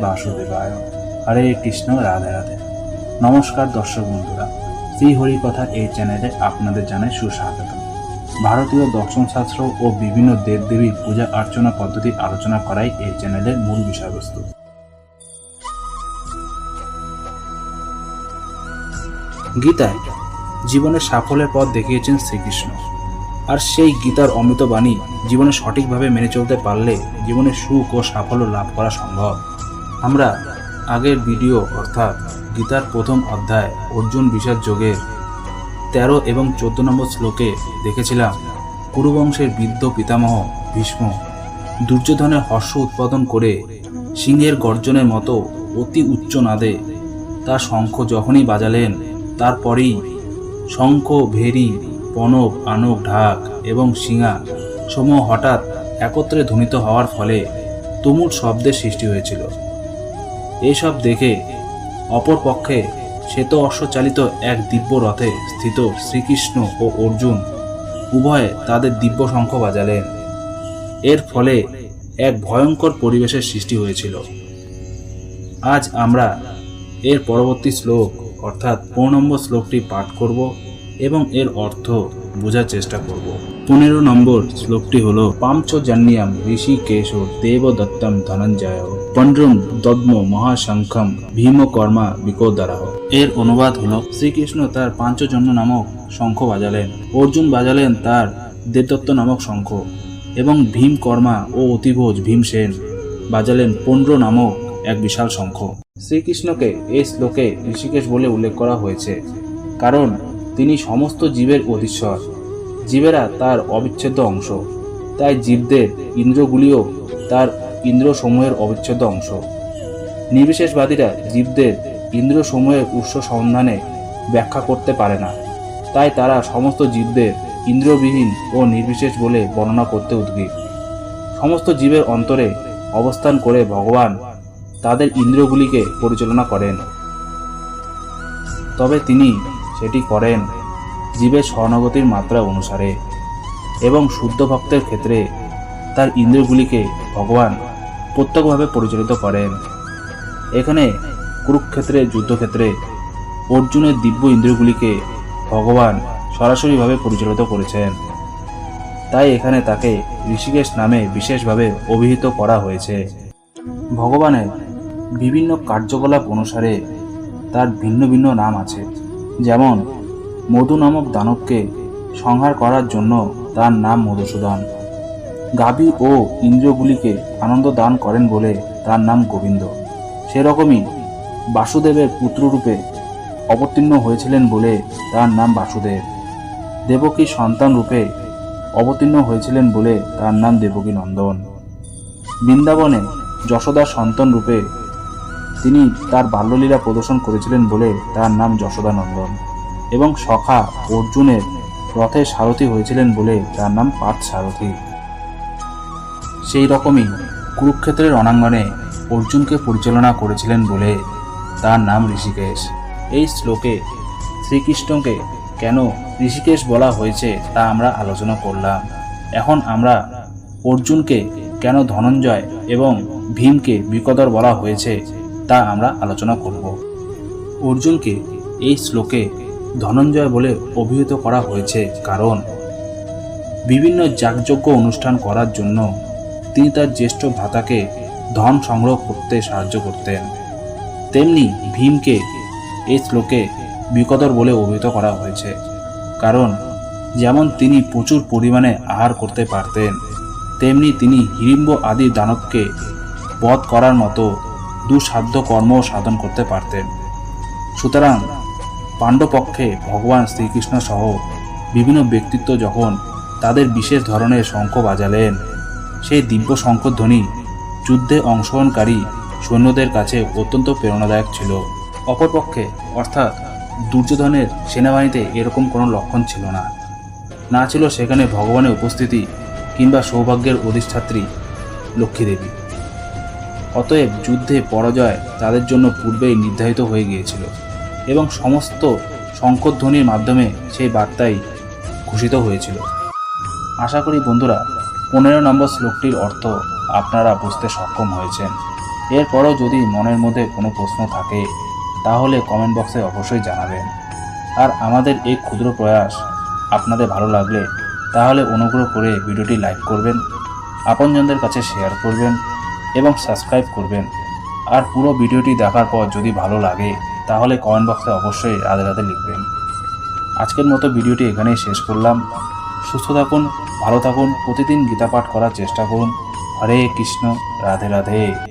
বাসুদেবায়। হরে কৃষ্ণ, রাধে রাধে। নমস্কার দর্শক বন্ধুরা, শ্রী হরি কথা এই চ্যানেলে আপনাদের জানাই সুস্বাগত। ভারতীয় দর্শনশাস্ত্র ও বিভিন্ন দেবদেবীর পূজা অর্চনা পদ্ধতি আলোচনা করাই এই চ্যানেলের মূল বিষয়বস্তু। গীতায় জীবনের সাফল্যের পথ দেখিয়েছেন শ্রীকৃষ্ণ, আর সেই গীতার অমৃত বাণী জীবনে সঠিকভাবে মেনে চলতে পারলে জীবনে সুখ ও সাফল্য লাভ করা সম্ভব। আমরা আগের ভিডিও অর্থাৎ গীতার প্রথম অধ্যায় অর্জুন বিষাদ যোগের 13 এবং 14 নম্বর শ্লোকে দেখেছিলাম কুরুবংশের বৃদ্ধ পিতামহ ভীষ্ম দুর্যোধনের হর্ষ উৎপাদন করে সিংহের গর্জনের মতো অতি উচ্চ নাদে তার শঙ্খ যখনই বাজালেন, তারপরেই শঙ্খ, ভেরি, পনব, আনক, ঢাক এবং শিঙা সমূহ হঠাৎ একত্রে ধ্বনিত হওয়ার ফলে তুমুল শব্দের সৃষ্টি হয়েছিল। এইসব দেখে অপরপক্ষে শ্বেত অশ্বচালিত এক দিব্য রথে স্থিত শ্রীকৃষ্ণ ও অর্জুন উভয়ে তাদের দিব্য শঙ্খ বাজালেন। এর ফলে এক ভয়ঙ্কর পরিবেশের সৃষ্টি হয়েছিল। আজ আমরা এর পরবর্তী শ্লোক অর্থাৎ 15 নম্বর শ্লোকটি পাঠ করব এবং এর অর্থ বোঝার চেষ্টা করব। 15 নম্বর শ্লোকটি হলো পাঞ্চজন্যম ঋষিকেশ দেবদত্তম ধনঞ্জয় পন্ড্রম দদ্ম মহাশঙ্খম ভীমকর্মা বিকোদরাহ। এর অনুবাদ হলো শ্রীকৃষ্ণ তার পাঞ্চজন্য নামক শঙ্খ বাজালেন, অর্জুন বাজালেন তার দেবদত্ত নামক শঙ্খ এবং ভীমকর্মা ও অতিভোজ ভীমসেন বাজালেন পন্ড্র নামক এক বিশাল শঙ্খ। শ্রীকৃষ্ণকে এই শ্লোকে ঋষিকেশ বলে উল্লেখ করা হয়েছে কারণ তিনি সমস্ত জীবের অধীশ্বর। জীবেরা তার অবিচ্ছেদ্য অংশ, তাই জীবদের ইন্দ্রগুলিও তার ইন্দ্রসমূহের অবিচ্ছেদ্য অংশ। নির্বিশেষবাদীরা জীবদের ইন্দ্রসমূহের উৎস সন্ধানে ব্যাখ্যা করতে পারে না, তাই তারা সমস্ত জীবদের ইন্দ্রবিহীন ও নির্বিশেষ বলে বর্ণনা করতে উদ্গ্রীব। সমস্ত জীবের অন্তরে অবস্থান করে ভগবান তাদের ইন্দ্রিয়গুলিকে পরিচালনা করেন, তবে তিনি সেটি করেন জীবের শরণাগতির মাত্রা অনুসারে এবং শুদ্ধ ভক্তের ক্ষেত্রে তার ইন্দ্রিয়গুলিকে ভগবান প্রত্যক্ষভাবে পরিচালিত করেন। এখানে কুরুক্ষেত্রের যুদ্ধক্ষেত্রে অর্জুনের দিব্য ইন্দ্রিয়গুলিকে ভগবান সরাসরিভাবে পরিচালিত করেছেন, তাই এখানে তাকে ঋষিকেশ নামে বিশেষভাবে অভিহিত করা হয়েছে। ভগবানের বিভিন্ন কার্যকলাপ অনুসারে তার ভিন্ন ভিন্ন নাম আছে, যেমন মধু নামক দানবকে সংহার করার জন্য তার নাম মধুসূদন, গাভী ও ইন্দ্রিয়গুলিকে আনন্দ দান করেন বলে তার নাম গোবিন্দ, সেরকমই বাসুদেবের পুত্ররূপে অবতীর্ণ হয়েছিলেন বলে তার নাম বাসুদেব, দেবকীর সন্তান রূপে অবতীর্ণ হয়েছিলেন বলে তার নাম দেবকী নন্দন, বৃন্দাবনে যশোদার সন্তান রূপে তিনি তার বাল্যলীলা প্রদর্শন করেছিলেন বলে তার নাম যশোদানন্দন, এবং সখা অর্জুনের রথের সারথি হয়েছিলেন বলে তার নাম পার্থ সারথি। সেই রকমই কুরুক্ষেত্রের রণাঙ্গনে অর্জুনকে পরিচালনা করেছিলেন বলে তার নাম ঋষিকেশ। এই শ্লোকে শ্রীকৃষ্ণকে কেন ঋষিকেশ বলা হয়েছে তা আমরা আলোচনা করলাম। এখন আমরা অর্জুনকে কেন ধনঞ্জয় এবং ভীমকে বিকদর বলা হয়েছে তা আমরা আলোচনা করব। অর্জুনকে এই শ্লোকে ধনঞ্জয় বলে অভিহিত করা হয়েছে কারণ বিভিন্ন যাগযজ্ঞ অনুষ্ঠান করার জন্য তিনি তার জ্যেষ্ঠ ভ্রাতাকে ধন সংগ্রহ করতে সাহায্য করতেন। তেমনি ভীমকে এই শ্লোকে বিকদর বলে অভিহিত করা হয়েছে কারণ যেমন তিনি প্রচুর পরিমাণে আহার করতে পারতেন, তেমনি তিনি হিড়িম্ব আদি দানবকে বধ করার মতো দুঃসাধ্য কর্ম সাধন করতে পারতেন। সুতরাং পাণ্ডবপক্ষে ভগবান শ্রীকৃষ্ণ সহ বিভিন্ন ব্যক্তিত্ব যখন তাদের বিশেষ ধরনের শঙ্খ বাজালেন, সেই দিব্য শঙ্খধ্বনি যুদ্ধে অংশগ্রহণকারী সৈন্যদের কাছে অত্যন্ত প্রেরণাদায়ক ছিল। অপরপক্ষে অর্থাৎ দুর্যোধনের সেনাবাহিনীতে এরকম কোনো লক্ষণ ছিল না, না ছিল সেখানে ভগবানের উপস্থিতি কিংবা সৌভাগ্যের অধিষ্ঠাত্রী লক্ষ্মী দেবী। অতএব যুদ্ধে পরাজয় তাদের জন্য পূর্বেই নির্ধারিত হয়ে গিয়েছিল এবং সমস্ত শঙ্খধ্বনির মাধ্যমে সেই বার্তাই ঘোষিত হয়েছিল। আশা করি বন্ধুরা 15 নম্বর শ্লোকটির অর্থ আপনারা বুঝতে সক্ষম হয়েছেন। এরপরও যদি মনের মধ্যে কোনো প্রশ্ন থাকে তাহলে কমেন্ট বক্সে অবশ্যই জানাবেন। আর আমাদের এই ক্ষুদ্র প্রয়াস আপনাদের ভালো লাগলে তাহলে অনুগ্রহ করে ভিডিওটি লাইক করবেন, আপনজনদের কাছে শেয়ার করবেন এবং সাবস্ক্রাইব করবেন। আর পুরো ভিডিওটি দেখার পর যদি ভালো লাগে তাহলে কমেন্ট বক্সে অবশ্যই রাধে রাধে লিখবেন। আজকের মতো ভিডিওটি এখানেই শেষ করলাম। সুস্থ থাকুন, ভালো থাকুন, প্রতিদিন গীতা পাঠ করার চেষ্টা করুন। হরে কৃষ্ণ, রাধে রাধে।